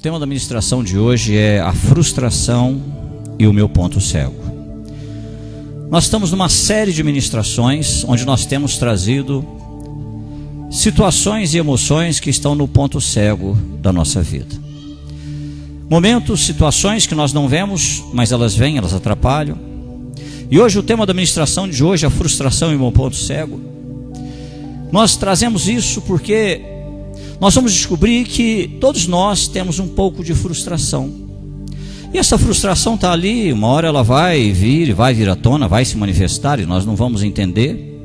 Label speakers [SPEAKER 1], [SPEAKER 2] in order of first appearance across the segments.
[SPEAKER 1] O tema da ministração de hoje é a frustração e o meu ponto cego. Nós estamos numa série de ministrações onde nós temos trazido situações e emoções que estão no ponto cego da nossa vida. Momentos, situações que nós não vemos, mas elas vêm, elas atrapalham. E hoje o tema da ministração de hoje é a frustração e o meu ponto cego. Nós trazemos isso porque nós vamos descobrir que todos nós temos um pouco de frustração. E essa frustração está ali, uma hora ela vai vir à tona, vai se manifestar e nós não vamos entender.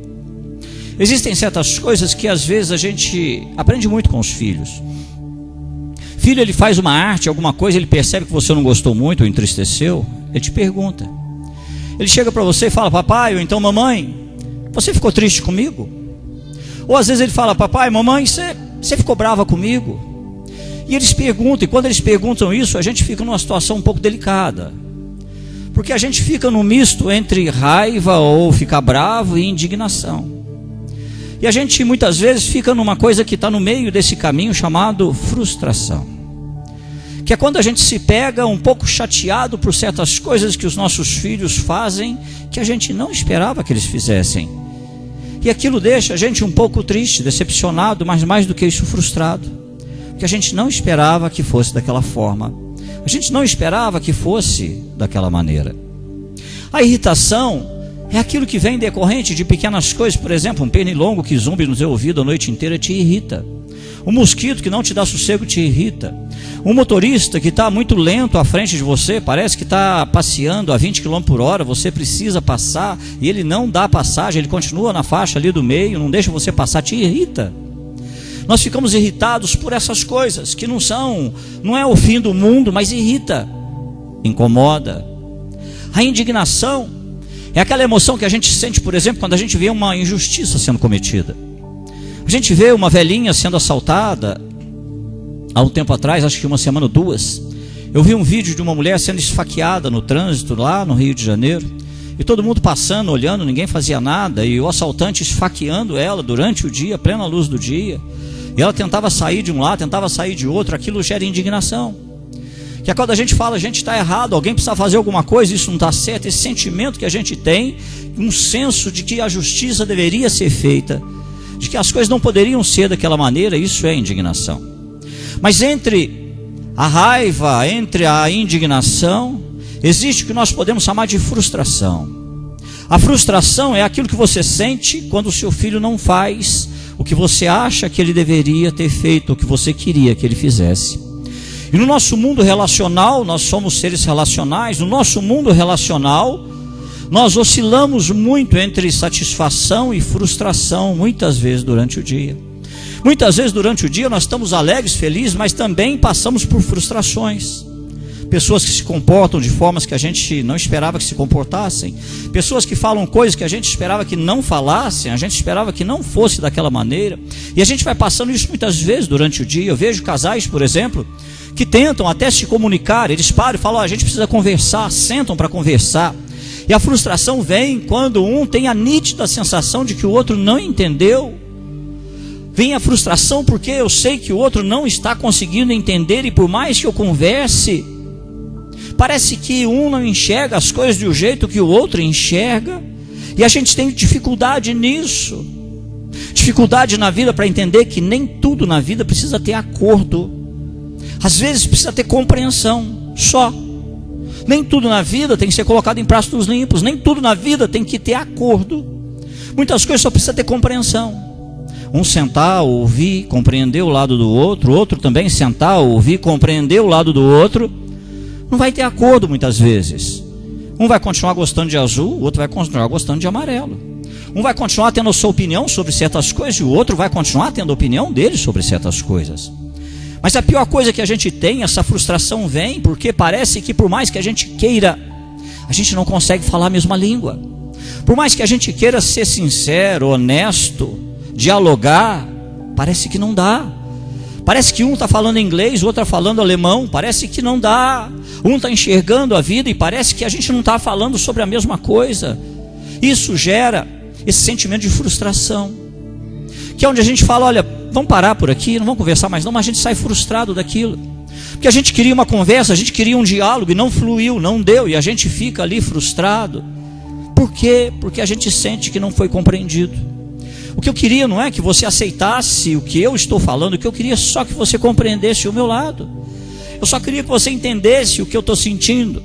[SPEAKER 1] Existem certas coisas que às vezes a gente aprende muito com os filhos. Filho, ele faz uma arte, alguma coisa, ele percebe que você não gostou muito ou entristeceu, ele te pergunta. Ele chega para você e fala: papai, ou então mamãe, você ficou triste comigo? Ou às vezes ele fala: papai, mamãe, você ficou brava comigo? E eles perguntam, e quando eles perguntam isso, a gente fica numa situação um pouco delicada. Porque a gente fica no misto entre raiva ou ficar bravo e indignação. E a gente muitas vezes fica numa coisa que está no meio desse caminho chamado frustração. Que é quando a gente se pega um pouco chateado por certas coisas que os nossos filhos fazem, que a gente não esperava que eles fizessem. E aquilo deixa a gente um pouco triste, decepcionado, mas mais do que isso, frustrado. Porque a gente não esperava que fosse daquela forma. A gente não esperava que fosse daquela maneira. A irritação é aquilo que vem decorrente de pequenas coisas. Por exemplo, um pernilongo que zumbi no seu ouvido a noite inteira te irrita. Um mosquito que não te dá sossego te irrita. Um motorista que está muito lento à frente de você, parece que está passeando a 20 km por hora, você precisa passar e ele não dá passagem, ele continua na faixa ali do meio, não deixa você passar, te irrita. Nós ficamos irritados por essas coisas que não é o fim do mundo, mas irrita, incomoda. A indignação é aquela emoção que a gente sente, por exemplo, quando a gente vê uma injustiça sendo cometida. A gente vê uma velhinha sendo assaltada. Há um tempo atrás, acho que uma semana ou duas, eu vi um vídeo de uma mulher sendo esfaqueada no trânsito lá no Rio de Janeiro. E todo mundo passando, olhando, ninguém fazia nada. E o assaltante esfaqueando ela durante o dia, plena luz do dia. E ela tentava sair de um lado, tentava sair de outro. Aquilo gera indignação. Que é quando a gente fala: a gente está errado, alguém precisa fazer alguma coisa, isso não está certo. Esse sentimento que a gente tem, um senso de que a justiça deveria ser feita, de que as coisas não poderiam ser daquela maneira, isso é indignação. Mas entre a raiva, entre a indignação, existe o que nós podemos chamar de frustração. A frustração é aquilo que você sente quando o seu filho não faz o que você acha que ele deveria ter feito, o que você queria que ele fizesse. E no nosso mundo relacional, nós somos seres relacionais. No nosso mundo relacional, nós oscilamos muito entre satisfação e frustração, muitas vezes durante o dia. Muitas vezes durante o dia nós estamos alegres, felizes, mas também passamos por frustrações. Pessoas que se comportam de formas que a gente não esperava que se comportassem. Pessoas que falam coisas que a gente esperava que não falassem, a gente esperava que não fosse daquela maneira. E a gente vai passando isso muitas vezes durante o dia. Eu vejo casais, por exemplo, que tentam até se comunicar. Eles param e falam: a gente precisa conversar, sentam para conversar. E a frustração vem quando um tem a nítida sensação de que o outro não entendeu. Vem a frustração porque eu sei que o outro não está conseguindo entender, e por mais que eu converse, parece que um não enxerga as coisas do jeito que o outro enxerga. E a gente tem dificuldade nisso. Dificuldade na vida para entender que nem tudo na vida precisa ter acordo. Às vezes precisa ter compreensão só. Nem tudo na vida tem que ser colocado em pratos limpos. Nem tudo na vida tem que ter acordo. Muitas coisas só precisa ter compreensão. Um sentar, ouvir, compreender o lado do outro. Outro também sentar, ouvir, compreender o lado do outro. Não vai ter acordo muitas vezes. Um vai continuar gostando de azul, o outro vai continuar gostando de amarelo. Um vai continuar tendo a sua opinião sobre certas coisas, e o outro vai continuar tendo a opinião dele sobre certas coisas. Mas a pior coisa que a gente tem, essa frustração vem porque parece que por mais que a gente queira, a gente não consegue falar a mesma língua. Por mais que a gente queira ser sincero, honesto, dialogar, parece que não dá. Parece que um está falando inglês, o outro está falando alemão, parece que não dá. Um está enxergando a vida e parece que a gente não está falando sobre a mesma coisa. Isso gera esse sentimento de frustração. Que é onde a gente fala: olha, vamos parar por aqui, não vamos conversar mais não, mas a gente sai frustrado daquilo. porque a gente queria uma conversa, a gente queria um diálogo e não fluiu, não deu, e a gente fica ali frustrado. Por quê? Porque a gente sente que não foi compreendido. O que eu queria não é que você aceitasse o que eu estou falando, o que eu queria é só que você compreendesse o meu lado. Eu só queria que você entendesse o que eu estou sentindo.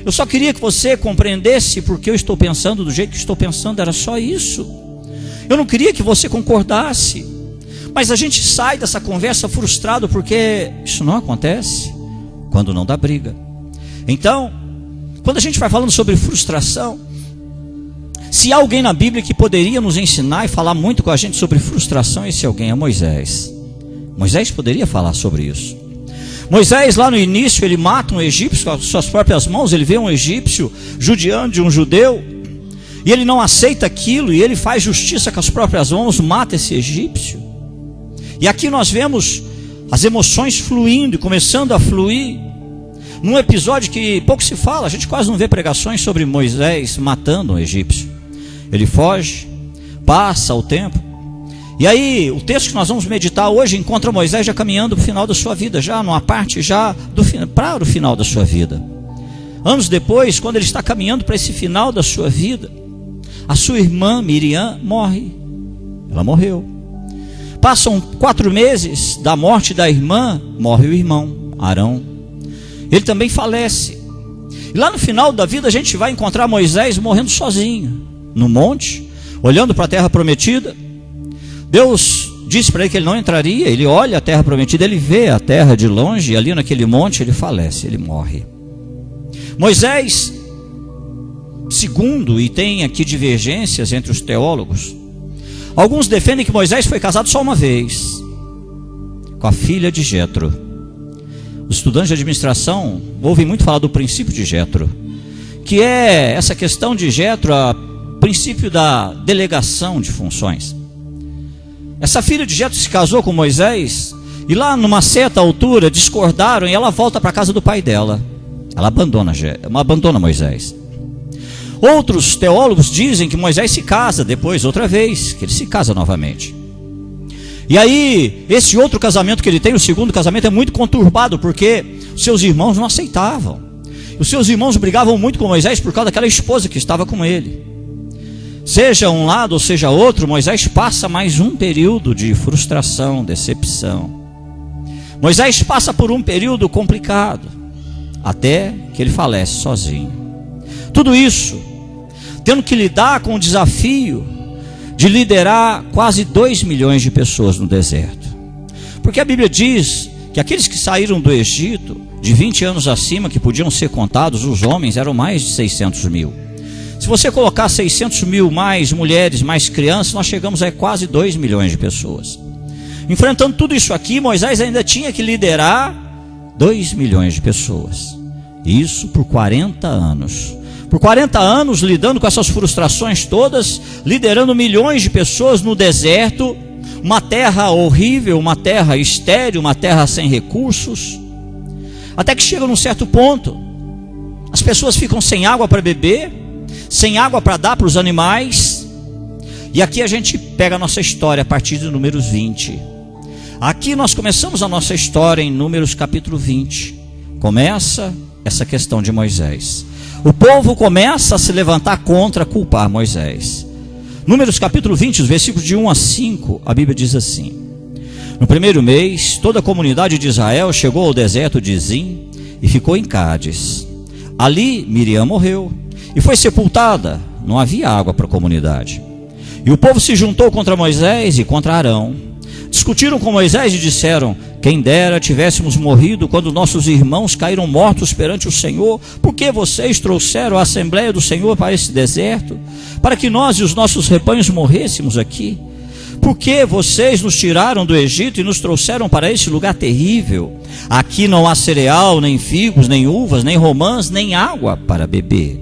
[SPEAKER 1] Eu só queria que você compreendesse porque eu estou pensando do jeito que estou pensando, era só isso. Eu não queria que você concordasse. Mas a gente sai dessa conversa frustrado porque isso não acontece quando não dá briga. Então, quando a gente vai falando sobre frustração, se há alguém na Bíblia que poderia nos ensinar e falar muito com a gente sobre frustração, esse alguém é Moisés. Moisés poderia falar sobre isso. Moisés, lá no início, ele mata um egípcio com as suas próprias mãos. Ele vê um egípcio judiando de um judeu, e ele não aceita aquilo, e ele faz justiça com as próprias mãos, mata esse egípcio. E aqui nós vemos as emoções fluindo e começando a fluir, num episódio que pouco se fala. A gente quase não vê pregações sobre Moisés matando um egípcio. Ele foge, passa o tempo, e aí o texto que nós vamos meditar hoje encontra Moisés já caminhando para o final da sua vida, já numa parte já para o final da sua vida. Anos depois, quando ele está caminhando para esse final da sua vida, a sua irmã Miriam morre. Ela morreu. Passam 4 meses da morte da irmã, morre o irmão Arão. Ele também falece. E lá no final da vida a gente vai encontrar Moisés morrendo sozinho, no monte, olhando para a terra prometida. Deus disse para ele que ele não entraria. Ele olha a terra prometida, ele vê a terra de longe, e ali naquele monte ele falece, ele morre. Moisés, segundo, e tem aqui divergências entre os teólogos, alguns defendem que Moisés foi casado só uma vez, com a filha de Jetro. Os estudantes de administração ouvem muito falar do princípio de Jetro, que é essa questão de Jetro, o princípio da delegação de funções. Essa filha de Jetro se casou com Moisés, e lá numa certa altura discordaram, e ela volta para a casa do pai dela. Ela abandona Moisés. Outros teólogos dizem que Moisés se casa depois, outra vez, que ele se casa novamente. E aí, esse outro casamento que ele tem, o segundo casamento, é muito conturbado, porque seus irmãos não aceitavam. Os seus irmãos brigavam muito com Moisés por causa daquela esposa que estava com ele. Seja um lado ou seja outro, Moisés passa mais um período de frustração, decepção. Moisés passa por um período complicado, até que ele falece sozinho. Tudo isso tendo que lidar com o desafio de liderar quase 2 milhões de pessoas no deserto. Porque a Bíblia diz que aqueles que saíram do Egito, de 20 anos acima, que podiam ser contados, os homens, eram mais de 600 mil. Se você colocar 600 mil mais mulheres, mais crianças, nós chegamos a quase 2 milhões de pessoas. Enfrentando tudo isso aqui, Moisés ainda tinha que liderar 2 milhões de pessoas. Isso por 40 anos. Por 40 anos lidando com essas frustrações todas, liderando milhões de pessoas no deserto, uma terra horrível, uma terra estéril, uma terra sem recursos. Até que chega num certo ponto, as pessoas ficam sem água para beber, sem água para dar para os animais. E aqui a gente pega a nossa história a partir de Números 20. Aqui nós começamos a nossa história em Números capítulo 20. Começa essa questão de Moisés. O povo começa a se levantar contra, culpar Moisés. Números capítulo 20, os versículos de 1 a 5, a Bíblia diz assim: no primeiro mês, toda a comunidade de Israel chegou ao deserto de Zim e ficou em Cádiz. Ali Miriam morreu e foi sepultada, não havia água para a comunidade. E o povo se juntou contra Moisés e contra Arão. Discutiram com Moisés e disseram: quem dera tivéssemos morrido quando nossos irmãos caíram mortos perante o Senhor. Por que vocês trouxeram a Assembleia do Senhor para esse deserto, para que nós e os nossos rebanhos morrêssemos aqui? Por que vocês nos tiraram do Egito e nos trouxeram para esse lugar terrível? Aqui não há cereal, nem figos, nem uvas, nem romãs, nem água para beber.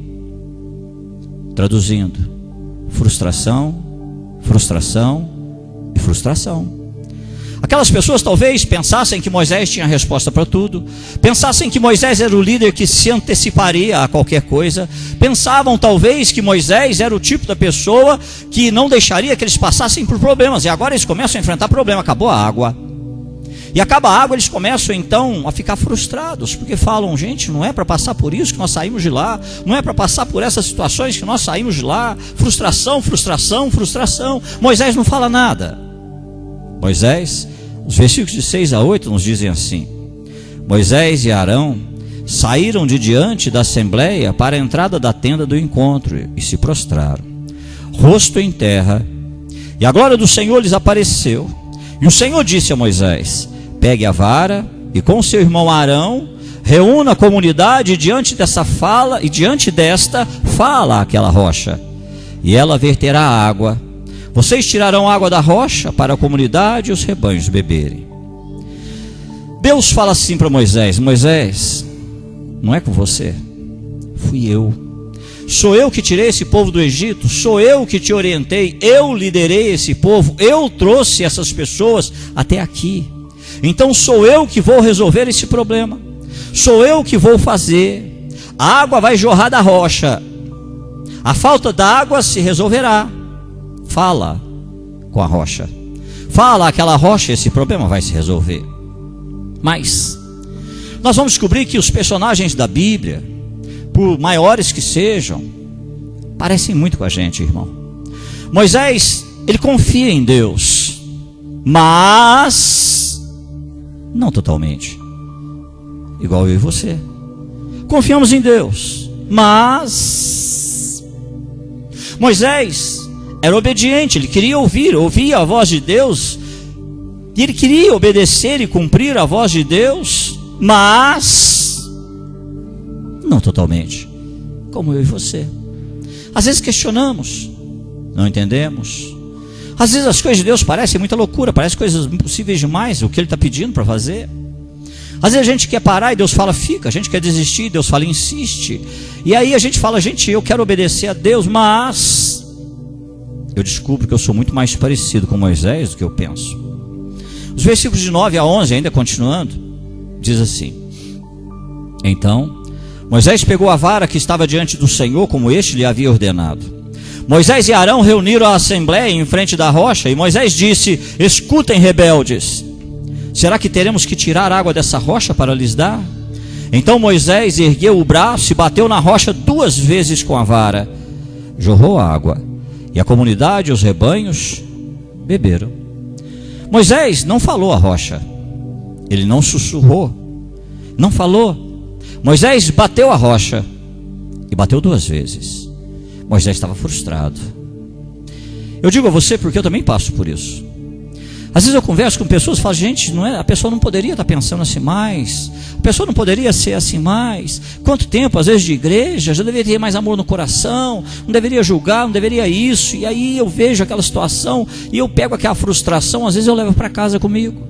[SPEAKER 1] Traduzindo: frustração, frustração e frustração. Aquelas pessoas talvez pensassem que Moisés tinha a resposta para tudo, pensassem que Moisés era o líder que se anteciparia a qualquer coisa, pensavam talvez que Moisés era o tipo da pessoa que não deixaria que eles passassem por problemas, e agora eles começam a enfrentar problema, acabou a água. E acaba a água, eles começam então a ficar frustrados, porque falam: gente, não é para passar por isso que nós saímos de lá, não é para passar por essas situações que nós saímos de lá. Frustração, frustração, frustração. Moisés não fala nada. Moisés, os versículos de 6 a 8 nos dizem assim: Moisés e Arão saíram de diante da assembleia para a entrada da tenda do encontro e se prostraram, rosto em terra, e a glória do Senhor lhes apareceu. E o Senhor disse a Moisés: pegue a vara e com seu irmão Arão reúna a comunidade diante desta fala aquela rocha, e ela verterá água. Vocês tirarão água da rocha para a comunidade e os rebanhos beberem. Deus fala assim para Moisés: Moisés, não é com você, fui eu. Sou eu que tirei esse povo do Egito, sou eu que te orientei, eu liderei esse povo, eu trouxe essas pessoas até aqui. Então sou eu que vou resolver esse problema, sou eu que vou fazer. A água vai jorrar da rocha, a falta d'água se resolverá. Fala com a rocha, fala àquela rocha, esse problema vai se resolver. Mas nós vamos descobrir que os personagens da Bíblia, por maiores que sejam, parecem muito com a gente, irmão. Moisés, ele confia em Deus, mas não totalmente, igual eu e você. Confiamos em Deus, mas Moisés era obediente, ele queria ouvia a voz de Deus, e ele queria obedecer e cumprir a voz de Deus, mas não totalmente, como eu e você. Às vezes questionamos, não entendemos. Às vezes as coisas de Deus parecem muita loucura, parecem coisas impossíveis demais, o que Ele está pedindo para fazer. Às vezes a gente quer parar e Deus fala: fica. A gente quer desistir e Deus fala: insiste. E aí a gente fala: gente, eu quero obedecer a Deus, mas eu descubro que eu sou muito mais parecido com Moisés do que eu penso. Os versículos de 9 a 11, ainda continuando, diz assim: então Moisés pegou a vara que estava diante do Senhor, como este lhe havia ordenado. Moisés e Arão reuniram a assembleia em frente da rocha, e Moisés disse: escutem, rebeldes, será que teremos que tirar água dessa rocha para lhes dar? Então Moisés ergueu o braço e bateu na rocha 2 vezes com a vara. Jorrou água, e a comunidade e os rebanhos beberam. Moisés não falou à rocha, ele não sussurrou, não falou. Moisés bateu a rocha, e bateu 2 vezes. Moisés estava frustrado. Eu digo a você porque eu também passo por isso. Às vezes eu converso com pessoas e falo: gente, não é, a pessoa não poderia estar pensando assim mais, a pessoa não poderia ser assim mais. Quanto tempo, às vezes, de igreja, já deveria ter mais amor no coração, não deveria julgar, não deveria isso. E aí eu vejo aquela situação e eu pego aquela frustração, às vezes eu levo para casa comigo,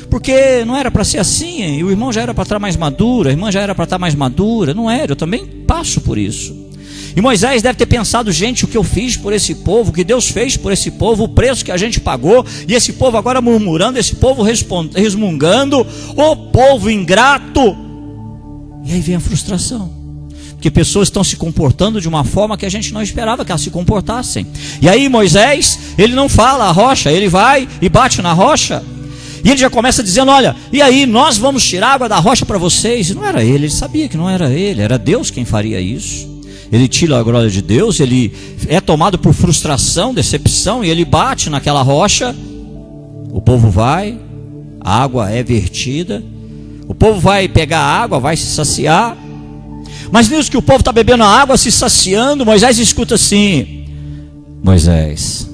[SPEAKER 1] porque não era para ser assim, e o irmão já era para estar mais maduro, a irmã já era para estar mais madura. Não era, eu também passo por isso. E Moisés deve ter pensado: gente, o que eu fiz por esse povo, o que Deus fez por esse povo, o preço que a gente pagou, e esse povo agora murmurando, esse povo resmungando, o povo ingrato. E aí vem a frustração, porque pessoas estão se comportando de uma forma que a gente não esperava que elas se comportassem. E aí Moisés, ele não fala à rocha, ele vai e bate na rocha, e ele já começa dizendo: olha, e aí nós vamos tirar água da rocha para vocês. E não era ele sabia que não era ele, era Deus quem faria isso. Ele tira a glória de Deus, ele é tomado por frustração, decepção, e ele bate naquela rocha. O povo vai, a água é vertida, o povo vai pegar a água, vai se saciar. Mas nisso que o povo está bebendo a água, se saciando, Moisés escuta assim: Moisés,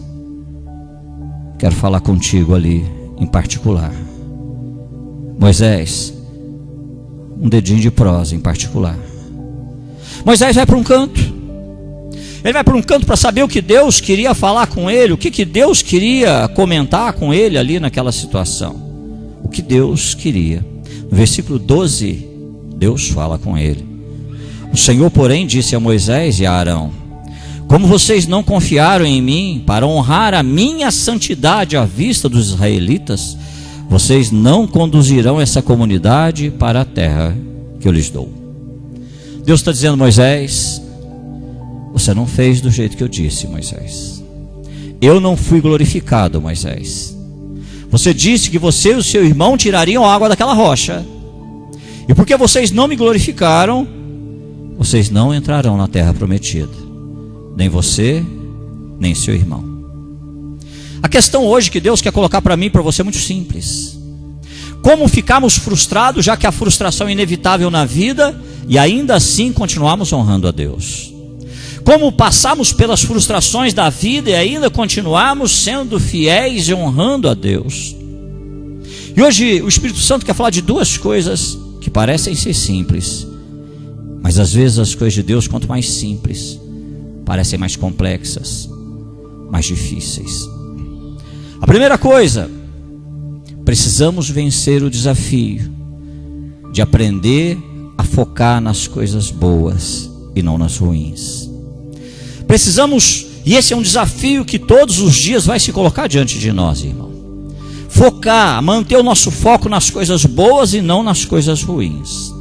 [SPEAKER 1] quero falar contigo ali em particular. Moisés, um dedinho de prosa em particular. Moisés vai para um canto, ele vai para um canto para saber o que Deus queria falar com ele, o que Deus queria comentar com ele ali naquela situação, o que Deus queria. No versículo 12, Deus fala com ele: o Senhor, porém, disse a Moisés e a Arão: como vocês não confiaram em mim para honrar a minha santidade à vista dos israelitas, vocês não conduzirão essa comunidade para a terra que eu lhes dou. Deus está dizendo: Moisés, você não fez do jeito que eu disse, Moisés. Eu não fui glorificado, Moisés. Você disse que você e o seu irmão tirariam a água daquela rocha. E porque vocês não me glorificaram, vocês não entrarão na terra prometida. Nem você, nem seu irmão. A questão hoje que Deus quer colocar para mim e para você é muito simples. Como ficarmos frustrados, já que a frustração é inevitável na vida, e ainda assim continuarmos honrando a Deus? Como passarmos pelas frustrações da vida e ainda continuarmos sendo fiéis e honrando a Deus? E hoje o Espírito Santo quer falar de duas coisas que parecem ser simples, mas às vezes as coisas de Deus, quanto mais simples, parecem mais complexas, mais difíceis. A primeira coisa, precisamos vencer o desafio de aprender a focar nas coisas boas e não nas ruins. Precisamos, e esse é um desafio que todos os dias vai se colocar diante de nós, irmão. Focar, manter o nosso foco nas coisas boas e não nas coisas ruins.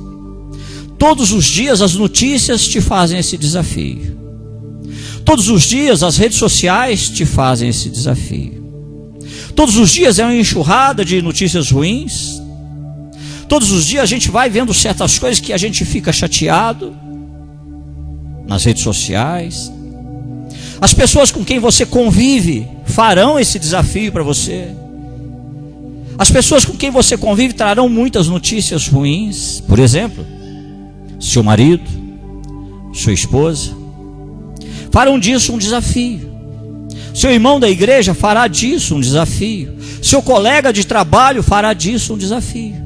[SPEAKER 1] Todos os dias as notícias te fazem esse desafio. Todos os dias as redes sociais te fazem esse desafio. Todos os dias é uma enxurrada de notícias ruins. Todos os dias a gente vai vendo certas coisas que a gente fica chateado nas redes sociais. As pessoas com quem você convive farão esse desafio para você. As pessoas com quem você convive trarão muitas notícias ruins. Por exemplo, seu marido, sua esposa farão disso um desafio. Seu irmão da igreja fará disso um desafio. Seu colega de trabalho fará disso um desafio.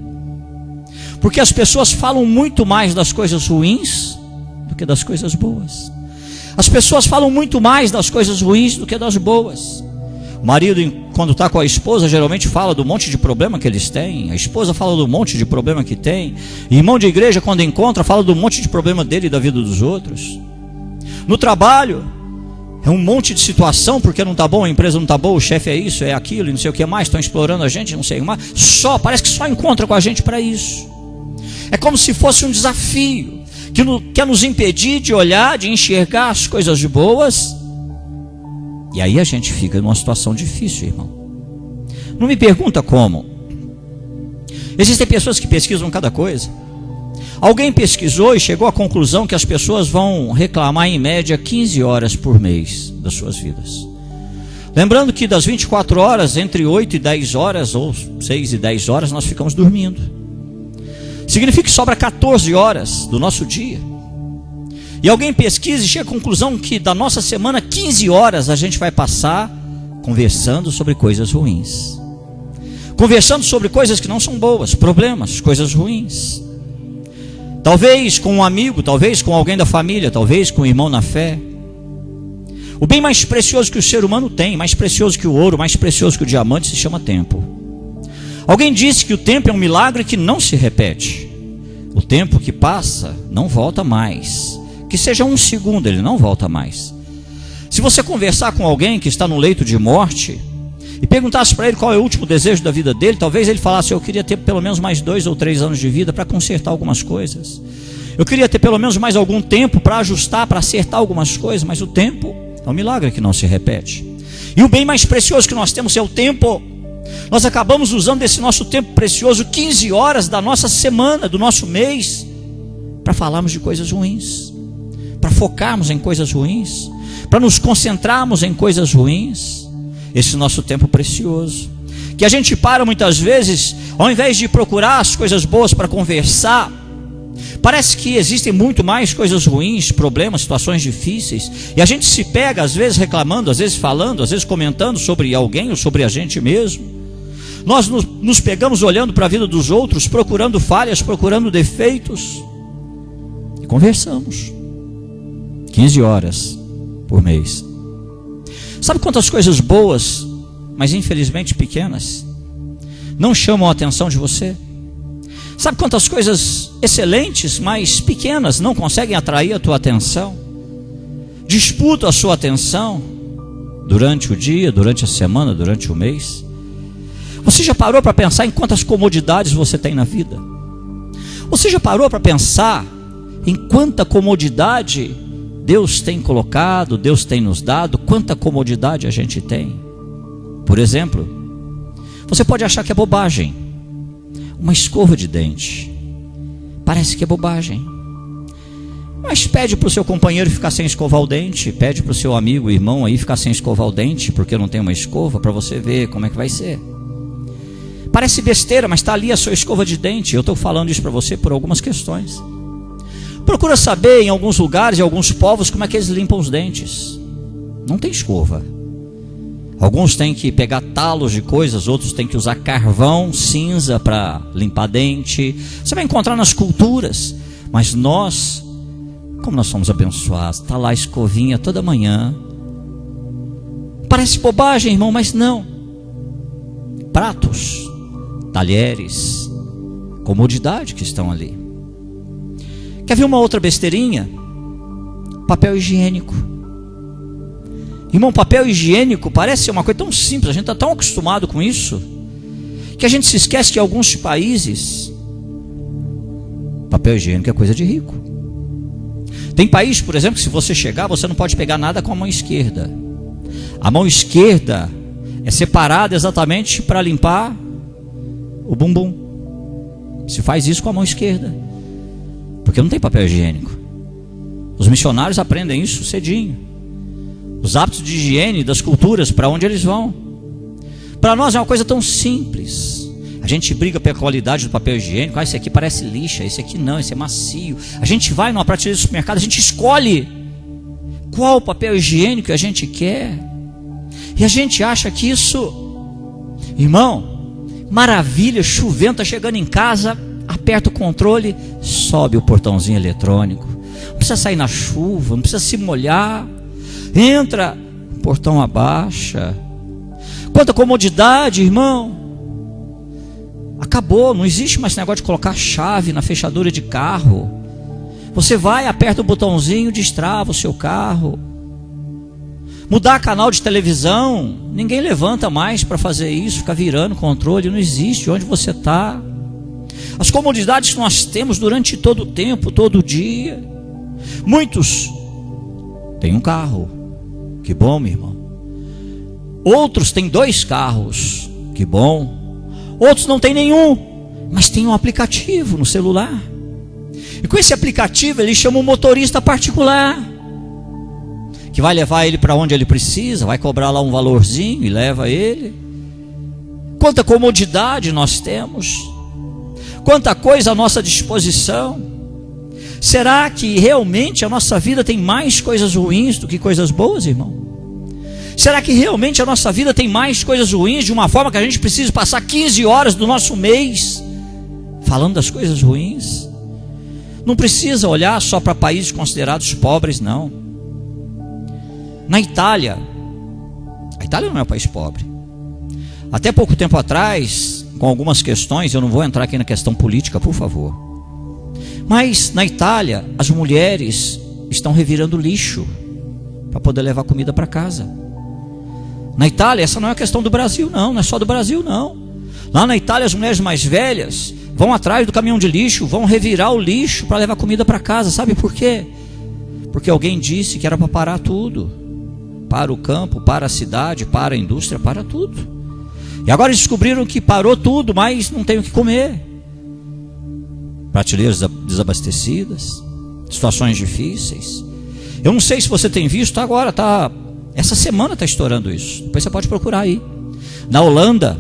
[SPEAKER 1] Porque as pessoas falam muito mais das coisas ruins do que das coisas boas. As pessoas falam muito mais das coisas ruins do que das boas. O marido, quando está com a esposa, geralmente fala do monte de problema que eles têm. A esposa fala do monte de problema que tem. E irmão de igreja, quando encontra, fala do monte de problema dele e da vida dos outros. No trabalho, é um monte de situação, porque não está bom, a empresa não está boa, o chefe é isso, é aquilo, e não sei o que mais, estão explorando a gente, não sei o que mais. Parece que só encontra com a gente para isso. É como se fosse um desafio que quer nos impedir de olhar, de enxergar as coisas boas. E aí a gente fica numa situação difícil, irmão. Não me pergunta como. Existem pessoas que pesquisam cada coisa. Alguém pesquisou e chegou à conclusão que as pessoas vão reclamar em média 15 horas por mês das suas vidas. Lembrando que das 24 horas, entre 8 e 10 horas, ou 6 e 10 horas, nós ficamos dormindo. Significa que sobra 14 horas do nosso dia. E alguém pesquisa e chega à conclusão que da nossa semana, 15 horas a gente vai passar conversando sobre coisas ruins. Conversando sobre coisas que não são boas, problemas, coisas ruins. Talvez com um amigo, talvez com alguém da família, talvez com um irmão na fé. O bem mais precioso que o ser humano tem, mais precioso que o ouro, mais precioso que o diamante, se chama tempo. Alguém disse que o tempo é um milagre que não se repete. O tempo que passa não volta mais. Que seja um segundo, ele não volta mais. Se você conversar com alguém que está no leito de morte e perguntasse para ele qual é o último desejo da vida dele, talvez ele falasse: eu queria ter pelo menos mais 2 ou 3 anos de vida para consertar algumas coisas. Eu queria ter pelo menos mais algum tempo para ajustar, para acertar algumas coisas. Mas o tempo é um milagre que não se repete. E o bem mais precioso que nós temos é o tempo. Nós acabamos usando esse nosso tempo precioso, 15 horas da nossa semana, do nosso mês, para falarmos de coisas ruins, para focarmos em coisas ruins, para nos concentrarmos em coisas ruins. Esse nosso tempo precioso, que a gente para muitas vezes, ao invés de procurar as coisas boas para conversar, parece que existem muito mais coisas ruins, problemas, situações difíceis, e a gente se pega às vezes reclamando, às vezes falando, às vezes comentando sobre alguém ou sobre a gente mesmo. Nós nos pegamos olhando para a vida dos outros, procurando falhas, procurando defeitos, e conversamos 15 horas por mês. Sabe quantas coisas boas, mas infelizmente pequenas, não chamam a atenção de você? Sabe quantas coisas excelentes, mas pequenas, não conseguem atrair a tua atenção? Disputam a sua atenção durante o dia, durante a semana, durante o mês? Você já parou para pensar em quantas comodidades você tem na vida? Você já parou para pensar em quanta comodidade Deus tem colocado, Deus tem nos dado, quanta comodidade a gente tem? Por exemplo, Você pode achar que é bobagem. Uma escova de dente. Parece que é bobagem. Mas pede para o seu companheiro ficar sem escovar o dente. Pede para o seu amigo, irmão aí ficar sem escovar o dente, porque não tem uma escova, para você ver como é que vai ser. Parece besteira, mas está ali a sua escova de dente. Eu estou falando isso para você por algumas questões. Procura saber em alguns lugares, em alguns povos, como é que eles limpam os dentes. Não tem escova. Alguns têm que pegar talos de coisas, outros têm que usar carvão cinza para limpar dente. Você vai encontrar nas culturas. Mas nós, como nós somos abençoados, está lá a escovinha toda manhã. Parece bobagem, irmão, mas não. Pratos, talheres, comodidade que estão ali. Quer ver uma outra besteirinha? Papel higiênico. Irmão, papel higiênico parece ser uma coisa tão simples, a gente está tão acostumado com isso, que a gente se esquece que em alguns países, papel higiênico é coisa de rico. Tem país, por exemplo, que se você chegar, você não pode pegar nada com a mão esquerda. A mão esquerda é separada exatamente para limpar o bumbum. Se faz isso com a mão esquerda, porque não tem papel higiênico. Os missionários aprendem isso cedinho. Os hábitos de higiene das culturas, para onde eles vão. Para nós é uma coisa tão simples. A gente briga pela qualidade do papel higiênico. Esse aqui parece lixa, esse aqui não, esse é macio. A gente vai numa prateleira do supermercado, a gente escolhe qual papel higiênico a gente quer. E a gente acha que isso, irmão, maravilha, chovendo, está chegando em casa, aperta o controle, sobe o portãozinho eletrônico. Não precisa sair na chuva, não precisa se molhar. Entra, o portão abaixa. Quanta comodidade, irmão. Acabou, não existe mais esse negócio de colocar chave na fechadura de carro. Você vai, aperta o botãozinho, destrava o seu carro. Mudar canal de televisão, ninguém levanta mais para fazer isso, ficar virando o controle, não existe. Onde você está? As comodidades que nós temos durante todo o tempo, todo dia. Muitos têm um carro. Que bom, meu irmão. Outros têm 2 carros. Que bom. Outros não têm nenhum, mas tem um aplicativo no celular. E com esse aplicativo ele chama um motorista particular, que vai levar ele para onde ele precisa, vai cobrar lá um valorzinho e leva ele. Quanta comodidade nós temos. Quanta coisa à nossa disposição. Será que realmente a nossa vida tem mais coisas ruins do que coisas boas, irmão? Será que realmente a nossa vida tem mais coisas ruins, de uma forma que a gente precisa passar 15 horas do nosso mês falando das coisas ruins? Não precisa olhar só para países considerados pobres, não. Na Itália, a Itália não é um país pobre. Até pouco tempo atrás, com algumas questões, eu não vou entrar aqui na questão política, por favor, mas na Itália, as mulheres estão revirando lixo para poder levar comida para casa. Na Itália, essa não é a questão do Brasil, não é só do Brasil, não. Lá na Itália, as mulheres mais velhas vão atrás do caminhão de lixo, vão revirar o lixo para levar comida para casa. Sabe por quê? Porque alguém disse que era para parar tudo. Para o campo, para a cidade, para a indústria, para tudo. E agora eles descobriram que parou tudo, mas não tem o que comer. Prateleiras desabastecidas, situações difíceis. Eu não sei se você tem visto agora, essa semana está estourando isso. Depois você pode procurar aí. Na Holanda,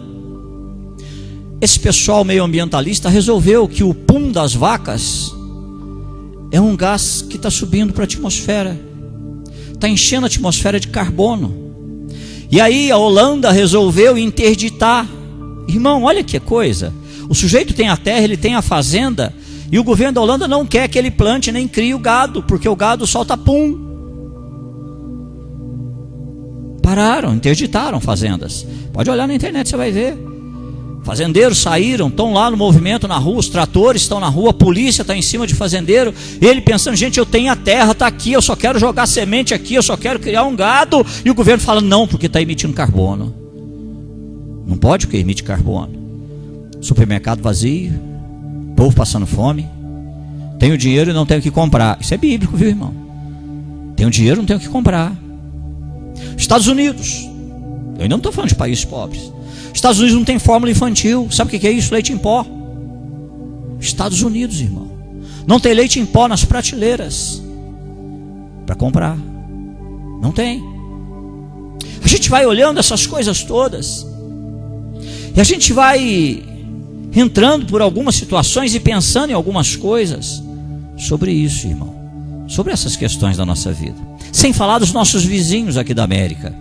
[SPEAKER 1] esse pessoal meio ambientalista resolveu que o pum das vacas é um gás que está subindo para a atmosfera, está enchendo a atmosfera de carbono. E aí a Holanda resolveu interditar. Irmão, olha que coisa. O sujeito tem a terra, ele tem a fazenda, e o governo da Holanda não quer que ele plante nem crie o gado, porque o gado solta pum. Pararam, interditaram fazendas. Pode olhar na internet, você vai ver. Fazendeiros saíram, estão lá no movimento na rua, os tratores estão na rua, a polícia está em cima de fazendeiro, ele pensando, gente, eu tenho a terra, está aqui, eu só quero jogar semente aqui, eu só quero criar um gado, e o governo fala, não, porque está emitindo carbono. Não pode, porque emite carbono. Supermercado vazio, povo passando fome, tenho dinheiro e não tenho o que comprar. Isso é bíblico, viu, irmão? Tenho dinheiro e não tenho o que comprar. Estados Unidos, eu ainda não estou falando de países pobres. Estados Unidos não tem fórmula infantil. Sabe o que é isso? Leite em pó. Estados Unidos, irmão, não tem leite em pó nas prateleiras para comprar. Não tem. A gente vai olhando essas coisas todas e a gente vai entrando por algumas situações e pensando em algumas coisas sobre isso, irmão, sobre essas questões da nossa vida. Sem falar dos nossos vizinhos aqui da América.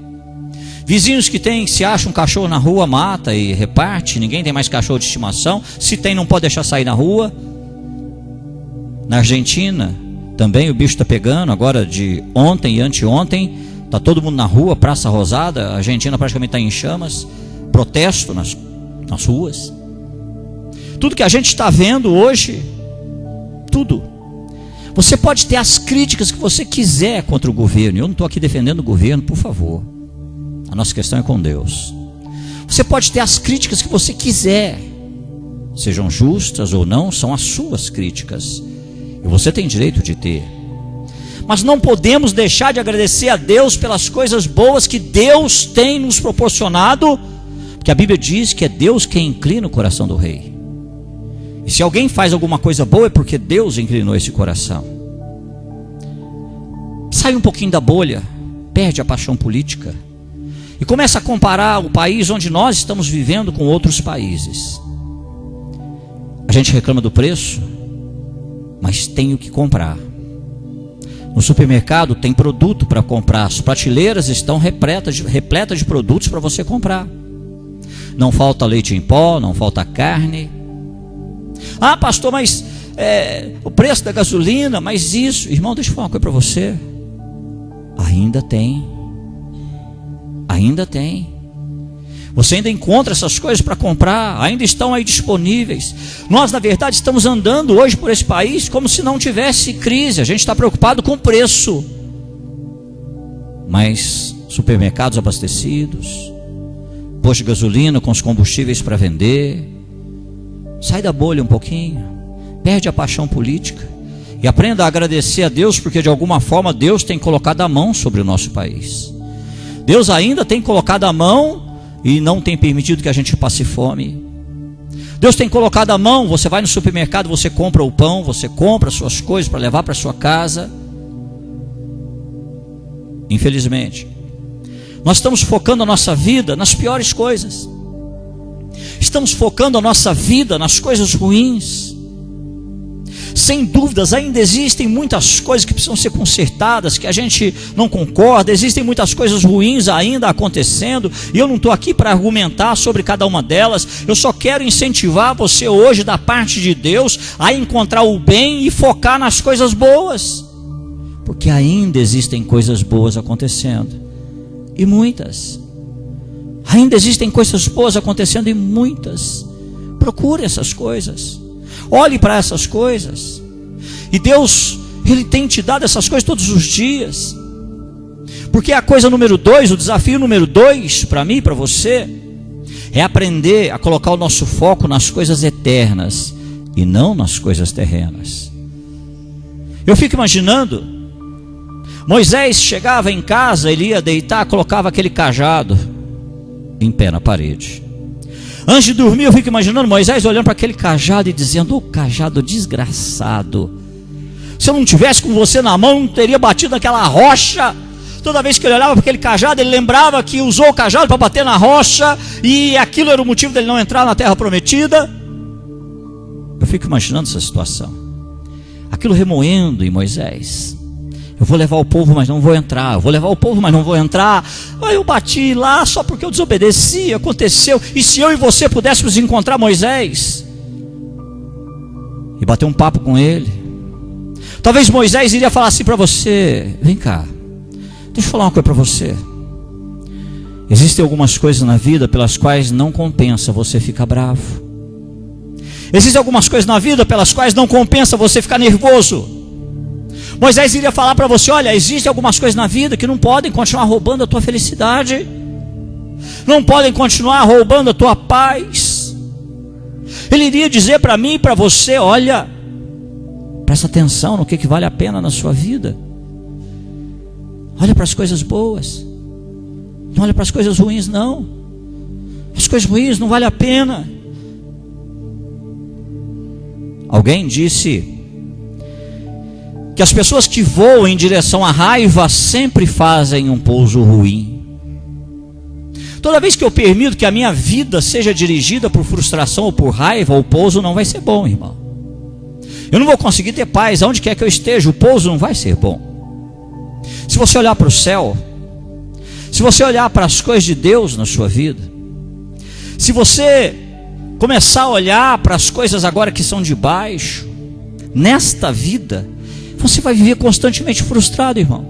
[SPEAKER 1] Vizinhos que se acha um cachorro na rua, mata e reparte. Ninguém tem mais cachorro de estimação. Se tem, não pode deixar sair na rua. Na Argentina também o bicho está pegando. Agora de ontem e anteontem está todo mundo na rua, Praça Rosada. A Argentina praticamente está em chamas. Protesto nas ruas. Tudo que a gente está vendo hoje, tudo. Você pode ter as críticas que você quiser contra o governo. Eu não estou aqui defendendo o governo, por favor. A nossa questão é com Deus. Você pode ter as críticas que você quiser, sejam justas ou não, são as suas críticas, e você tem direito de ter. Mas não podemos deixar de agradecer a Deus pelas coisas boas que Deus tem nos proporcionado, porque a Bíblia diz que é Deus quem inclina o coração do rei. E se alguém faz alguma coisa boa, é porque Deus inclinou esse coração. Sai um pouquinho da bolha, perde a paixão política e começa a comparar o país onde nós estamos vivendo com outros países. A gente reclama do preço, mas tem o que comprar. No supermercado tem produto para comprar, as prateleiras estão repletas de produtos para você comprar. Não falta leite em pó, não falta carne. Ah, pastor, mas o preço da gasolina, mas isso, irmão, deixa eu falar uma coisa para você. Ainda tem. Ainda tem. Você ainda encontra essas coisas para comprar, ainda estão aí disponíveis. Nós, na verdade, estamos andando hoje por esse país como se não tivesse crise. A gente está preocupado com o preço. Mas supermercados abastecidos, posto de gasolina com os combustíveis para vender. Sai da bolha um pouquinho, perde a paixão política e aprenda a agradecer a Deus, porque de alguma forma Deus tem colocado a mão sobre o nosso país. Deus ainda tem colocado a mão e não tem permitido que a gente passe fome. Deus tem colocado a mão. Você vai no supermercado, você compra o pão, você compra as suas coisas para levar para sua casa. Infelizmente, nós estamos focando a nossa vida nas piores coisas. Estamos focando a nossa vida nas coisas ruins. Sem dúvidas, ainda existem muitas coisas que precisam ser consertadas, que a gente não concorda. Existem muitas coisas ruins ainda acontecendo, e eu não estou aqui para argumentar sobre cada uma delas. Eu só quero incentivar você hoje, da parte de Deus, a encontrar o bem e focar nas coisas boas, porque ainda existem coisas boas acontecendo, e muitas. Ainda existem coisas boas acontecendo e muitas. Procure essas coisas. Olhe para essas coisas. E Deus, Ele tem te dado essas coisas todos os dias. Porque a coisa número 2, o desafio número 2, para mim e para você, é aprender a colocar o nosso foco nas coisas eternas e não nas coisas terrenas. Eu fico imaginando, Moisés chegava em casa, ele ia deitar, colocava aquele cajado em pé na parede. Antes de dormir, eu fico imaginando Moisés olhando para aquele cajado e dizendo: ô cajado desgraçado, se eu não tivesse com você na mão, não teria batido naquela rocha. Toda vez que ele olhava para aquele cajado, ele lembrava que usou o cajado para bater na rocha, e aquilo era o motivo dele não entrar na terra prometida. Eu fico imaginando essa situação, aquilo remoendo em Moisés. Eu vou levar o povo, mas não vou entrar. Eu vou levar o povo, mas não vou entrar. Eu bati lá só porque eu desobedeci. Aconteceu. E se eu e você pudéssemos encontrar Moisés e bater um papo com ele, talvez Moisés iria falar assim para você: vem cá, deixa eu falar uma coisa para você. Existem algumas coisas na vida pelas quais não compensa você ficar bravo. Existem algumas coisas na vida pelas quais não compensa você ficar nervoso. Moisés iria falar para você: olha, existem algumas coisas na vida que não podem continuar roubando a tua felicidade, não podem continuar roubando a tua paz. Ele iria dizer para mim e para você: olha, presta atenção no que vale a pena na sua vida. Olha para as coisas boas, não olha para as coisas ruins não. As coisas ruins não valem a pena. Alguém disse que as pessoas que voam em direção à raiva sempre fazem um pouso ruim. Toda vez que eu permito que a minha vida seja dirigida por frustração ou por raiva, o pouso não vai ser bom, irmão. Eu não vou conseguir ter paz aonde quer que eu esteja, o pouso não vai ser bom. Se você olhar para o céu, se você olhar para as coisas de Deus na sua vida, se você começar a olhar para as coisas agora que são de baixo, nesta vida, você vai viver constantemente frustrado, irmão.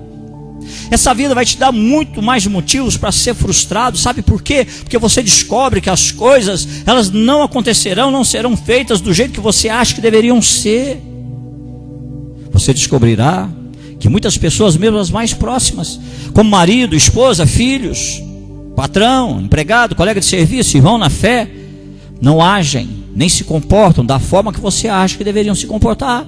[SPEAKER 1] Essa vida vai te dar muito mais motivos para ser frustrado. Sabe por quê? Porque você descobre que as coisas, elas não acontecerão, não serão feitas do jeito que você acha que deveriam ser. Você descobrirá que muitas pessoas, mesmo as mais próximas, como marido, esposa, filhos, patrão, empregado, colega de serviço, irmão na fé, não agem, nem se comportam da forma que você acha que deveriam se comportar.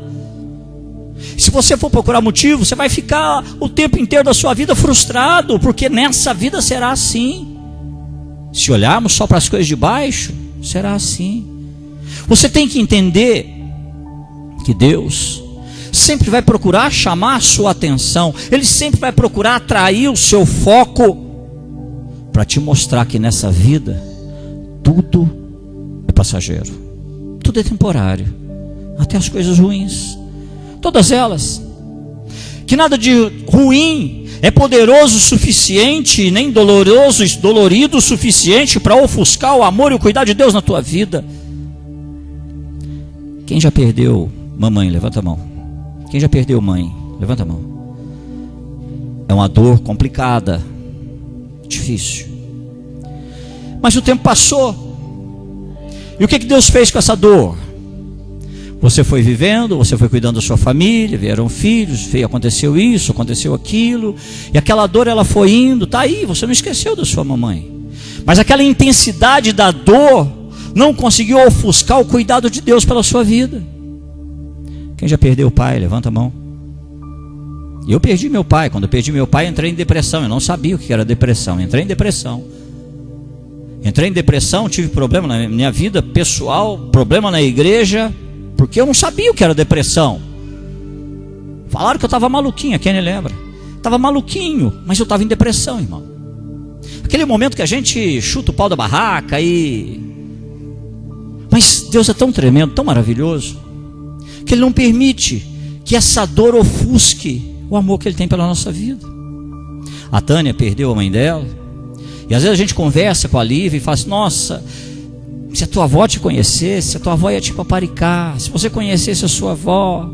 [SPEAKER 1] Se você for procurar motivo, você vai ficar o tempo inteiro da sua vida frustrado, porque nessa vida será assim. Se olharmos só para as coisas de baixo, será assim. Você tem que entender que Deus sempre vai procurar chamar a sua atenção. Ele sempre vai procurar atrair o seu foco para te mostrar que nessa vida tudo é passageiro, tudo é temporário, até as coisas ruins, todas elas. Que nada de ruim é poderoso o suficiente, nem dolorido o suficiente para ofuscar o amor e o cuidado de Deus na tua vida. Quem já perdeu mamãe, levanta a mão. Quem já perdeu mãe, levanta a mão. É uma dor complicada, difícil. Mas o tempo passou. E o que Deus fez com essa dor? Você foi vivendo, você foi cuidando da sua família, vieram filhos, aconteceu isso, aconteceu aquilo, e aquela dor ela foi indo, está aí, você não esqueceu da sua mamãe. Mas aquela intensidade da dor não conseguiu ofuscar o cuidado de Deus pela sua vida. Quem já perdeu o pai, levanta a mão. Eu perdi meu pai. Quando eu perdi meu pai, entrei em depressão. Eu não sabia o que era depressão. Entrei em depressão, tive problema na minha vida pessoal, problema na igreja, porque eu não sabia o que era depressão. Falaram que eu estava maluquinho, quem lembra? Estava maluquinho, mas eu estava em depressão, irmão. Aquele momento que a gente chuta o pau da barraca Mas Deus é tão tremendo, tão maravilhoso, que Ele não permite que essa dor ofusque o amor que Ele tem pela nossa vida. A Tânia perdeu a mãe dela, e às vezes a gente conversa com a Lívia e fala assim: nossa, se a tua avó te conhecesse, a tua avó ia te paparicar, se você conhecesse a sua avó.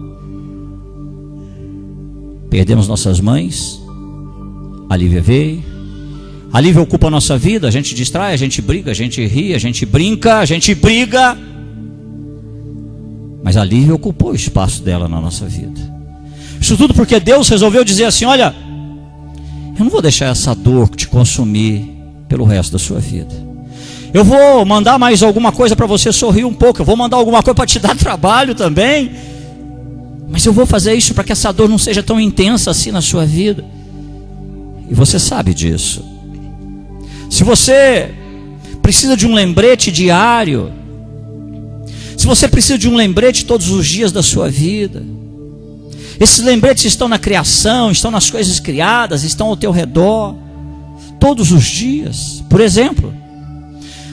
[SPEAKER 1] Perdemos nossas mães, a Lívia veio, a Lívia ocupa a nossa vida, a gente distrai, a gente briga, a gente ri, a gente brinca, a gente briga, mas a Lívia ocupou o espaço dela na nossa vida. Isso tudo porque Deus resolveu dizer assim: olha, eu não vou deixar essa dor te consumir pelo resto da sua vida. Eu vou mandar mais alguma coisa para você sorrir um pouco, eu vou mandar alguma coisa para te dar trabalho também, mas eu vou fazer isso para que essa dor não seja tão intensa assim na sua vida. E você sabe disso. Se você precisa de um lembrete diário, se você precisa de um lembrete todos os dias da sua vida, esses lembretes estão na criação, estão nas coisas criadas, estão ao teu redor, todos os dias. Por exemplo,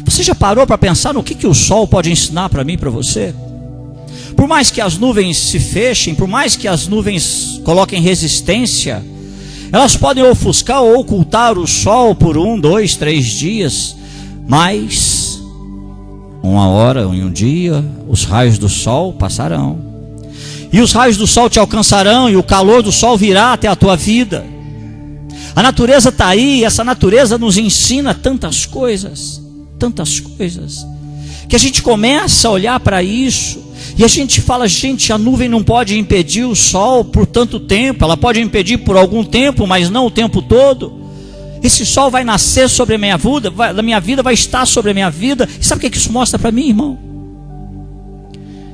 [SPEAKER 1] você já parou para pensar no que o sol pode ensinar para mim e para você? Por mais que as nuvens se fechem, por mais que as nuvens coloquem resistência, elas podem ofuscar ou ocultar o sol por 1, 2, 3 dias, mas uma hora, em um dia, os raios do sol passarão, e os raios do sol te alcançarão, e o calor do sol virá até a tua vida. A natureza está aí, essa natureza nos ensina tantas coisas, que a gente começa a olhar para isso, e a gente fala: gente, a nuvem não pode impedir o sol por tanto tempo, ela pode impedir por algum tempo, mas não o tempo todo. Esse sol vai nascer sobre a minha vida, vai estar sobre a minha vida. E sabe o que isso mostra para mim, irmão?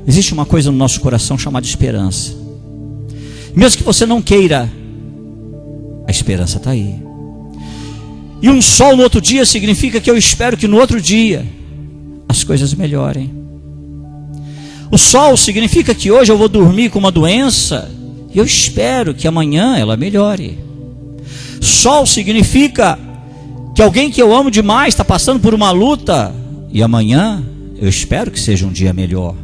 [SPEAKER 1] Existe uma coisa no nosso coração chamada esperança. Mesmo que você não queira, a esperança está aí. E um sol no outro dia significa que eu espero que no outro dia as coisas melhorem. O sol significa que hoje eu vou dormir com uma doença e eu espero que amanhã ela melhore. Sol significa que alguém que eu amo demais está passando por uma luta e amanhã eu espero que seja um dia melhor.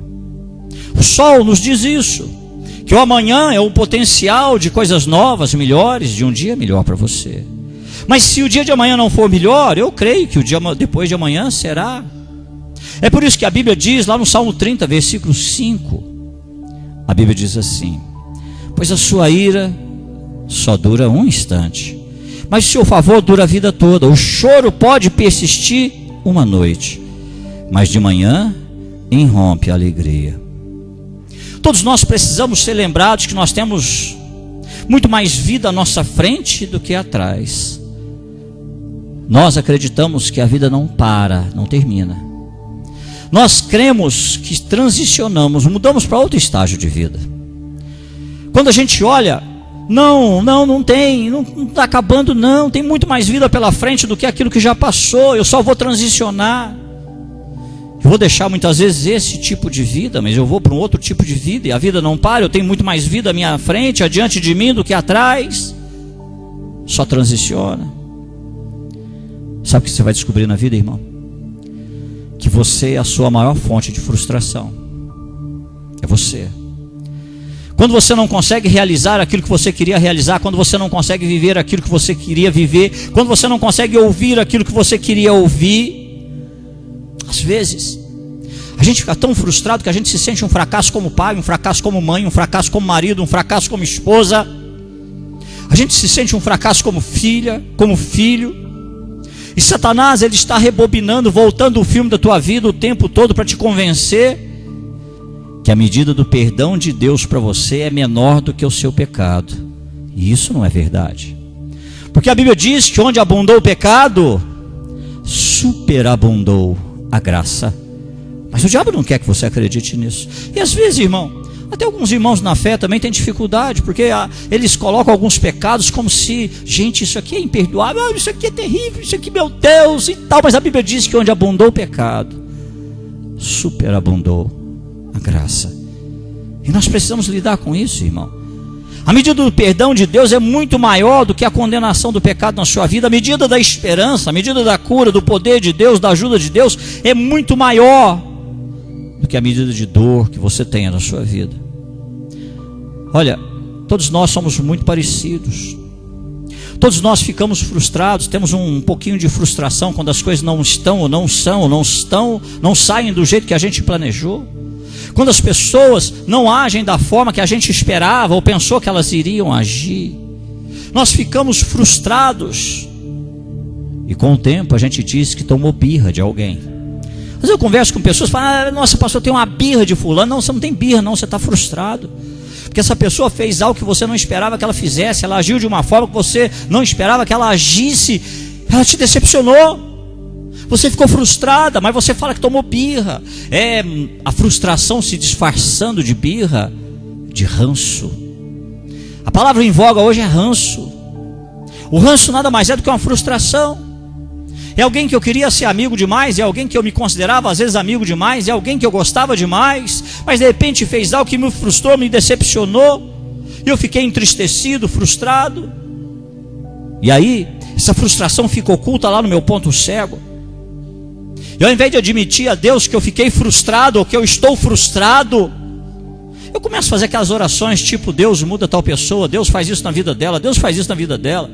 [SPEAKER 1] O sol nos diz isso, que o amanhã é o potencial de coisas novas, melhores, de um dia melhor para você. Mas se o dia de amanhã não for melhor, eu creio que o dia depois de amanhã será. É por isso que a Bíblia diz lá no Salmo 30, versículo 5, a Bíblia diz assim: pois a sua ira só dura um instante, mas o seu favor dura a vida toda. O choro pode persistir uma noite, mas de manhã irrompe a alegria. Todos nós precisamos ser lembrados que nós temos muito mais vida à nossa frente do que atrás. Nós acreditamos que a vida não para, não termina. Nós cremos que transicionamos, mudamos para outro estágio de vida. Quando a gente olha, não está acabando não, tem muito mais vida pela frente do que aquilo que já passou, eu só vou transicionar. Eu vou deixar muitas vezes esse tipo de vida, mas eu vou para um outro tipo de vida, e a vida não para, eu tenho muito mais vida à minha frente, adiante de mim do que atrás. Só transiciona. Sabe o que você vai descobrir na vida, irmão? Que você é a sua maior fonte de frustração. É você. Quando você não consegue realizar aquilo que você queria realizar, quando você não consegue viver aquilo que você queria viver, quando você não consegue ouvir aquilo que você queria ouvir, às vezes a gente fica tão frustrado que a gente se sente um fracasso como pai, um fracasso como mãe, um fracasso como marido, um fracasso como esposa. A gente se sente um fracasso como filha, como filho. E Satanás, ele está rebobinando, voltando o filme da tua vida o tempo todo para te convencer que a medida do perdão de Deus para você é menor do que o seu pecado. E isso não é verdade. Porque a Bíblia diz que onde abundou o pecado, superabundou a graça. Mas o diabo não quer que você acredite nisso. E às vezes, irmão, até alguns irmãos na fé também têm dificuldade, porque eles colocam alguns pecados como se, gente, isso aqui é imperdoável, isso aqui é terrível, isso aqui, meu Deus, e tal. Mas a Bíblia diz que onde abundou o pecado, superabundou a graça. E nós precisamos lidar com isso, irmão. A medida do perdão de Deus é muito maior do que a condenação do pecado na sua vida. A medida da esperança, a medida da cura, do poder de Deus, da ajuda de Deus, é muito maior do que a medida de dor que você tenha na sua vida. Olha, todos nós somos muito parecidos. Todos nós ficamos frustrados, temos um pouquinho de frustração quando as coisas não estão, ou não são, ou não saem do jeito que a gente planejou. Quando as pessoas não agem da forma que a gente esperava ou pensou que elas iriam agir. Nós ficamos frustrados. E com o tempo a gente diz que tomou birra de alguém. Mas eu converso com pessoas e falo: nossa, pastor, tem uma birra de fulano. Não, você não tem birra não, você está frustrado. Porque essa pessoa fez algo que você não esperava que ela fizesse. Ela agiu de uma forma que você não esperava que ela agisse. Ela te decepcionou. Você ficou frustrada, mas você fala que tomou birra. É a frustração se disfarçando de birra, de ranço. A palavra em voga hoje é ranço. O ranço nada mais é do que uma frustração. É alguém que eu queria ser amigo demais, é alguém que eu me considerava às vezes amigo demais, é alguém que eu gostava demais, mas de repente fez algo que me frustrou, me decepcionou, e eu fiquei entristecido, frustrado. E aí, essa frustração fica oculta lá no meu ponto cego. E ao invés de admitir a Deus que eu fiquei frustrado, ou que eu estou frustrado, eu começo a fazer aquelas orações tipo: Deus muda tal pessoa, Deus faz isso na vida dela, Deus faz isso na vida dela.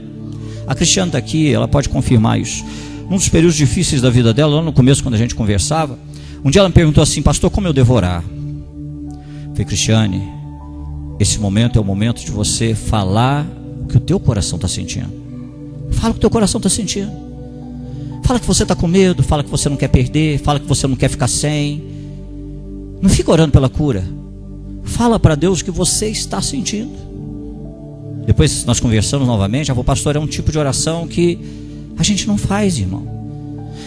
[SPEAKER 1] A Cristiane está aqui, ela pode confirmar isso. Num dos períodos difíceis da vida dela, lá no começo, quando a gente conversava, um dia ela me perguntou assim: pastor, como eu devo orar? Eu falei: Cristiane, esse momento é o momento de você falar o que o teu coração está sentindo. Fala o que o teu coração está sentindo. Fala que você está com medo, fala que você não quer perder, fala que você não quer ficar sem. Não fica orando pela cura. Fala para Deus o que você está sentindo. Depois nós conversamos novamente. Pastor, é um tipo de oração que a gente não faz, irmão.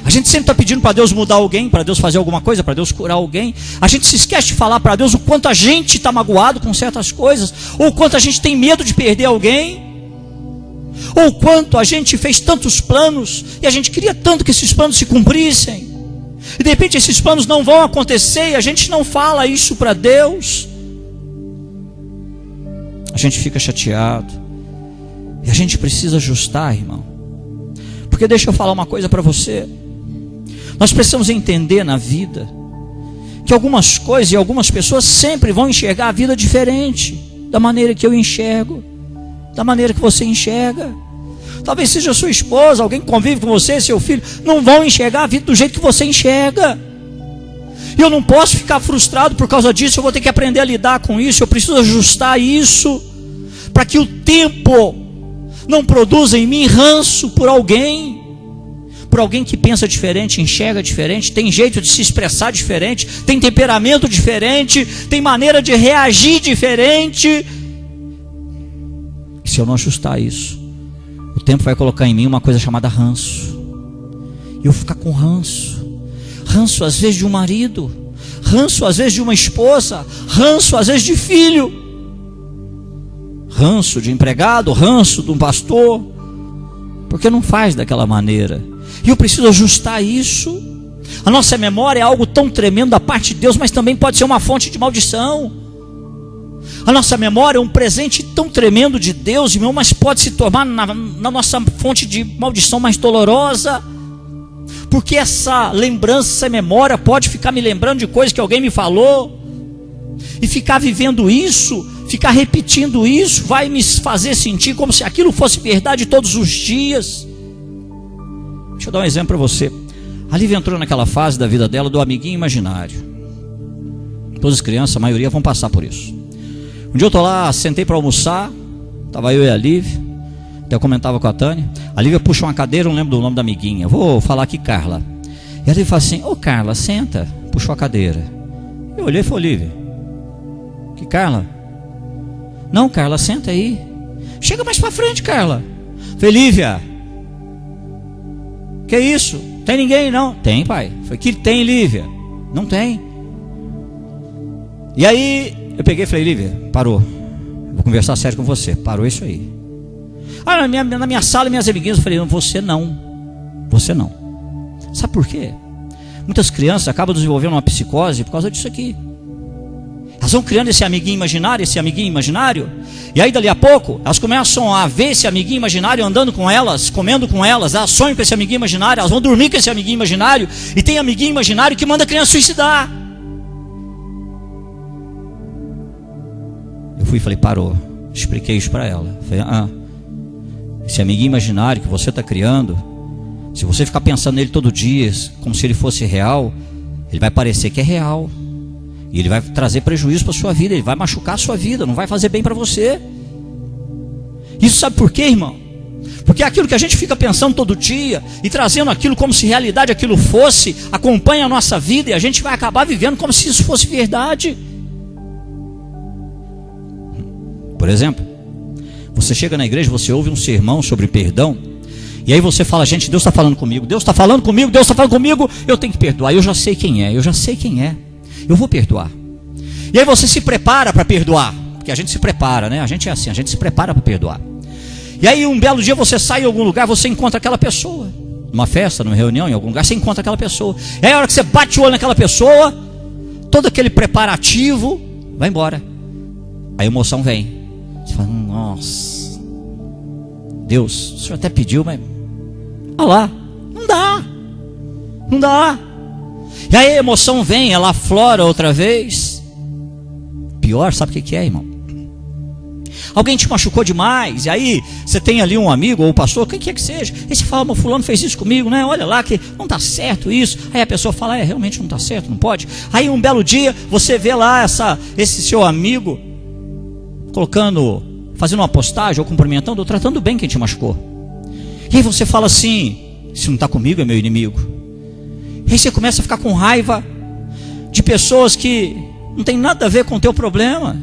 [SPEAKER 1] A gente sempre está pedindo para Deus mudar alguém, para Deus fazer alguma coisa, para Deus curar alguém. A gente se esquece de falar para Deus o quanto a gente está magoado com certas coisas, ou o quanto a gente tem medo de perder alguém. Ou quanto a gente fez tantos planos e a gente queria tanto que esses planos se cumprissem, e de repente esses planos não vão acontecer e a gente não fala isso para Deus. A gente fica chateado. E a gente precisa ajustar, irmão. Porque deixa eu falar uma coisa para você. Nós precisamos entender na vida que algumas coisas e algumas pessoas sempre vão enxergar a vida diferente da maneira que eu enxergo, da maneira que você enxerga. Talvez seja sua esposa, alguém que convive com você, seu filho, não vão enxergar a vida do jeito que você enxerga. E eu não posso ficar frustrado por causa disso. Eu vou ter que aprender a lidar com isso. Eu preciso ajustar isso, para que o tempo não produza em mim ranço por alguém que pensa diferente, enxerga diferente, tem jeito de se expressar diferente, tem temperamento diferente, tem maneira de reagir diferente. E se eu não ajustar isso, o tempo vai colocar em mim uma coisa chamada ranço. E eu vou ficar com ranço. Ranço às vezes de um marido, ranço às vezes de uma esposa, ranço às vezes de filho, ranço de empregado, ranço de um pastor, porque não faz daquela maneira. E eu preciso ajustar isso. A nossa memória é algo tão tremendo da parte de Deus, mas também pode ser uma fonte de maldição. A nossa memória é um presente tão tremendo de Deus, irmão, mas pode se tornar na nossa fonte de maldição mais dolorosa. Porque essa lembrança, essa memória pode ficar me lembrando de coisas que alguém me falou, e ficar vivendo isso, ficar repetindo isso, vai me fazer sentir como se aquilo fosse verdade todos os dias. Deixa eu dar um exemplo para você. A Lívia entrou naquela fase da vida dela do amiguinho imaginário. Todas as crianças, a maioria, vão passar por isso. Um dia eu estou lá, sentei para almoçar, estava eu e a Lívia, até eu comentava com a Tânia. A Lívia puxa uma cadeira, não lembro do nome da amiguinha, eu vou falar aqui Carla. E a Lívia fala assim: ô Carla, senta. Puxou a cadeira. Eu olhei e falei: Lívia, que Carla? Não, Carla, senta aí. Chega mais para frente, Carla. Falei: Lívia, que isso? Tem ninguém não? Tem, pai. Foi que tem, Lívia. Não tem. E aí eu peguei e falei: Lívia, parou. Vou conversar sério com você. Parou isso aí. Ah, na minha sala, minhas amiguinhas, eu falei: você não. Você não. Sabe por quê? Muitas crianças acabam desenvolvendo uma psicose por causa disso aqui. Elas vão criando esse amiguinho imaginário, e aí dali a pouco, elas começam a ver esse amiguinho imaginário andando com elas, comendo com elas, elas sonham com esse amiguinho imaginário, elas vão dormir com esse amiguinho imaginário, e tem amiguinho imaginário que manda a criança suicidar. Eu fui e falei: parou. Expliquei isso para ela. Falei: esse amiguinho imaginário que você está criando, se você ficar pensando nele todo dia, como se ele fosse real, ele vai parecer que é real. E ele vai trazer prejuízo para a sua vida, ele vai machucar a sua vida, não vai fazer bem para você. Isso sabe por quê, irmão? Porque aquilo que a gente fica pensando todo dia e trazendo aquilo como se realidade aquilo fosse, acompanha a nossa vida e a gente vai acabar vivendo como se isso fosse verdade. Por exemplo, você chega na igreja, você ouve um sermão sobre perdão, e aí você fala: gente, Deus está falando comigo, Deus está falando comigo, Deus está falando comigo, eu tenho que perdoar, eu já sei quem é, eu vou perdoar. E aí você se prepara para perdoar, porque a gente se prepara, né? A gente é assim, a gente se prepara para perdoar. E aí um belo dia você sai em algum lugar, você encontra aquela pessoa, numa festa, numa reunião, em algum lugar, você encontra aquela pessoa. E aí a hora que você bate o olho naquela pessoa, todo aquele preparativo vai embora. A emoção vem. Você fala: nossa, Deus, o Senhor até pediu, mas olha lá, não dá. E aí a emoção vem, ela aflora outra vez. Pior, sabe o que é, irmão? Alguém te machucou demais, e aí você tem ali um amigo ou um pastor, quem quer que seja, e você fala: meu fulano fez isso comigo, né? Olha lá que não está certo isso. Aí a pessoa fala: realmente não está certo, não pode. Aí um belo dia você vê lá esse seu amigo fazendo uma postagem ou cumprimentando ou tratando bem quem te machucou. E aí você fala assim: se não está comigo é meu inimigo. E aí você começa a ficar com raiva de pessoas que não tem nada a ver com o teu problema.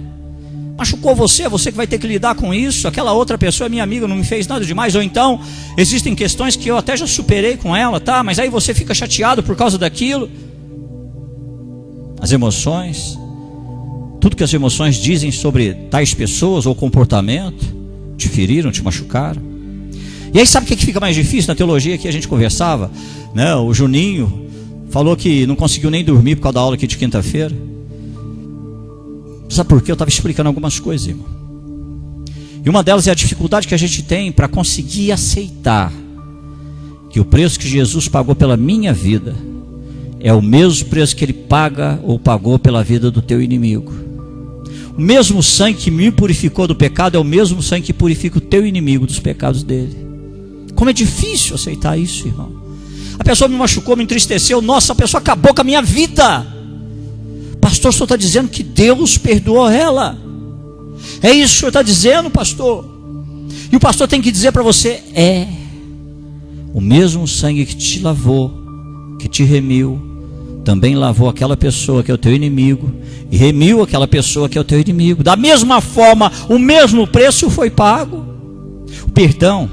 [SPEAKER 1] Machucou você, você que vai ter que lidar com isso. Aquela outra pessoa é minha amiga, não me fez nada demais. Ou então, existem questões que eu até já superei com ela, tá? Mas aí você fica chateado por causa daquilo. As emoções, tudo que as emoções dizem sobre tais pessoas ou comportamento, te feriram, te machucaram. E aí sabe o que fica mais difícil na teologia que a gente conversava, né? O Juninho falou que não conseguiu nem dormir por causa da aula aqui de quinta-feira. Sabe por quê? Eu estava explicando algumas coisas, irmão. E uma delas é a dificuldade que a gente tem para conseguir aceitar que o preço que Jesus pagou pela minha vida é o mesmo preço que Ele paga ou pagou pela vida do teu inimigo. O mesmo sangue que me purificou do pecado é o mesmo sangue que purifica o teu inimigo dos pecados dele. Como é difícil aceitar isso, irmão. A pessoa me machucou, me entristeceu. Nossa, a pessoa acabou com a minha vida. Pastor, o senhor está dizendo que Deus perdoou ela? É isso que o senhor está dizendo, pastor? E o pastor tem que dizer para você: é o mesmo sangue que te lavou, que te remiu, também lavou aquela pessoa que é o teu inimigo, e remiu aquela pessoa que é o teu inimigo. Da mesma forma, o mesmo preço foi pago. O perdão,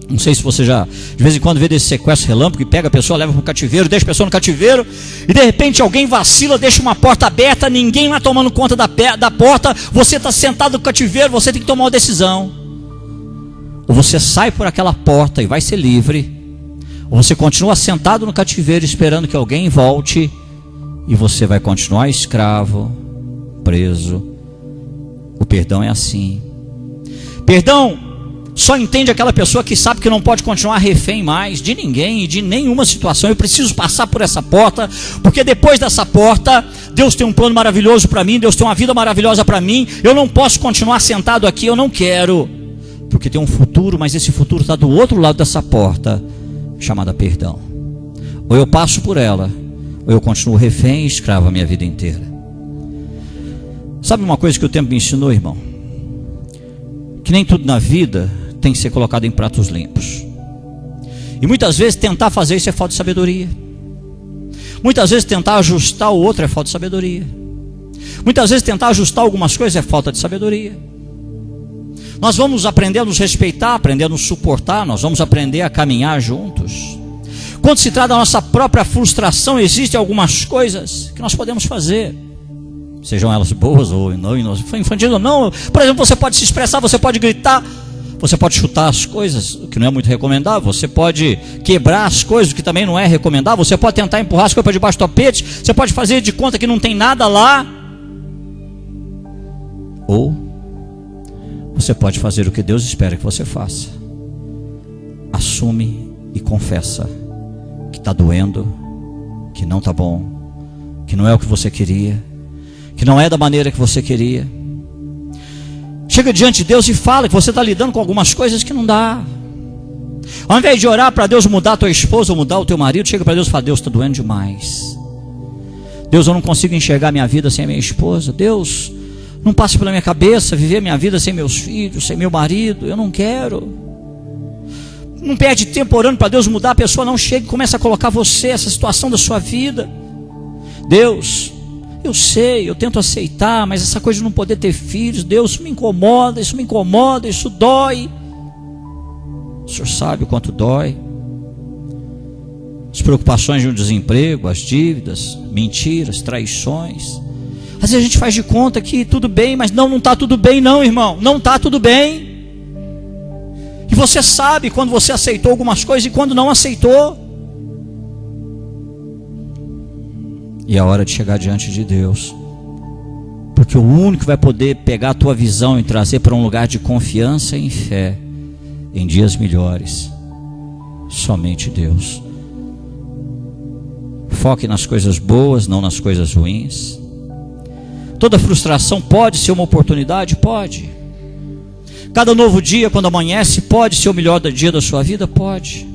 [SPEAKER 1] não sei se você já de vez em quando vê desse sequestro relâmpago, que pega a pessoa, leva para o cativeiro, deixa a pessoa no cativeiro, e de repente alguém vacila, deixa uma porta aberta, ninguém lá tomando conta da porta, você está sentado no cativeiro, você tem que tomar uma decisão. Ou você sai por aquela porta e vai ser livre, ou você continua sentado no cativeiro esperando que alguém volte, e você vai continuar escravo, preso. O perdão é assim. Perdão só entende aquela pessoa que sabe que não pode continuar refém mais de ninguém e de nenhuma situação. Eu preciso passar por essa porta, porque depois dessa porta Deus tem um plano maravilhoso para mim, Deus tem uma vida maravilhosa para mim. Eu não posso continuar sentado aqui, eu não quero, porque tem um futuro, mas esse futuro está do outro lado dessa porta, chamada perdão. Ou eu passo por ela, ou eu continuo refém e escravo a minha vida inteira. Sabe uma coisa que o tempo me ensinou, irmão? Que nem tudo na vida tem que ser colocado em pratos limpos. E muitas vezes tentar fazer isso é falta de sabedoria. Muitas vezes tentar ajustar o outro é falta de sabedoria. Muitas vezes tentar ajustar algumas coisas é falta de sabedoria. Nós vamos aprender a nos respeitar, aprender a nos suportar, nós vamos aprender a caminhar juntos. Quando se trata da nossa própria frustração, existem algumas coisas que nós podemos fazer, sejam elas boas ou não, infantis ou não. Por exemplo, você pode se expressar, você pode gritar, você pode chutar as coisas, o que não é muito recomendável, você pode quebrar as coisas, o que também não é recomendável, você pode tentar empurrar as coisas para debaixo do tapete, você pode fazer de conta que não tem nada lá, ou você pode fazer o que Deus espera que você faça. Assume e confessa que está doendo, que não está bom, que não é o que você queria, que não é da maneira que você queria. Chega diante de Deus e fala que você está lidando com algumas coisas que não dá. Ao invés de orar para Deus mudar a tua esposa ou mudar o teu marido, chega para Deus e fala: Deus, está doendo demais. Deus, eu não consigo enxergar minha vida sem a minha esposa. Deus, não passa pela minha cabeça viver minha vida sem meus filhos, sem meu marido. Eu não quero. Não perde tempo orando para Deus mudar a pessoa, não. Chega e começa a colocar você, essa situação da sua vida. Deus, eu sei, eu tento aceitar, mas essa coisa de não poder ter filhos, Deus, isso me incomoda, isso dói. O Senhor sabe o quanto dói. As preocupações de um desemprego, as dívidas, mentiras, traições. Às vezes a gente faz de conta que tudo bem, mas não está tudo bem não, irmão. Não está tudo bem. E você sabe quando você aceitou algumas coisas e quando não aceitou. E é a hora de chegar diante de Deus, porque o único que vai poder pegar a tua visão e trazer para um lugar de confiança e fé em dias melhores, somente Deus. Foque nas coisas boas, não nas coisas ruins. Toda frustração pode ser uma oportunidade? Pode. Cada novo dia, quando amanhece, pode ser o melhor dia da sua vida? Pode.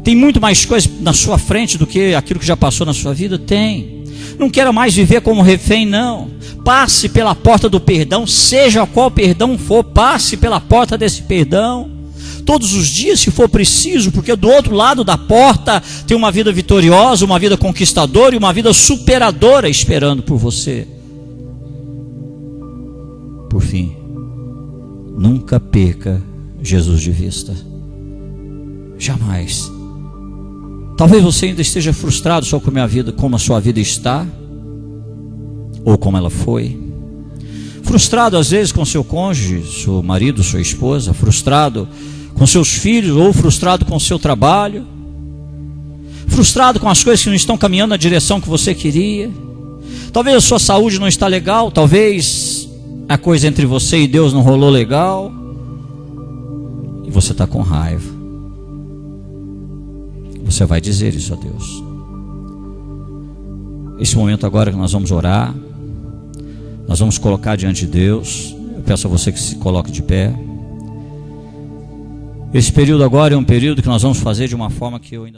[SPEAKER 1] Tem muito mais coisas na sua frente do que aquilo que já passou na sua vida? Tem. Não quero mais viver como refém, não. Passe pela porta do perdão, seja qual perdão for, passe pela porta desse perdão. Todos os dias, se for preciso, porque do outro lado da porta tem uma vida vitoriosa, uma vida conquistadora e uma vida superadora esperando por você. Por fim, nunca perca Jesus de vista. Jamais. Talvez você ainda esteja frustrado só com a minha vida, como a sua vida está, ou como ela foi. Frustrado às vezes com seu cônjuge, seu marido, sua esposa. Frustrado com seus filhos, ou frustrado com o seu trabalho, frustrado com as coisas que não estão caminhando na direção que você queria. Talvez a sua saúde não está legal, talvez a coisa entre você e Deus não rolou legal, e você está com raiva. Você vai dizer isso a Deus. Esse momento agora que nós vamos orar, nós vamos colocar diante de Deus. Eu peço a você que se coloque de pé. Esse período agora é um período que nós vamos fazer de uma forma que eu ainda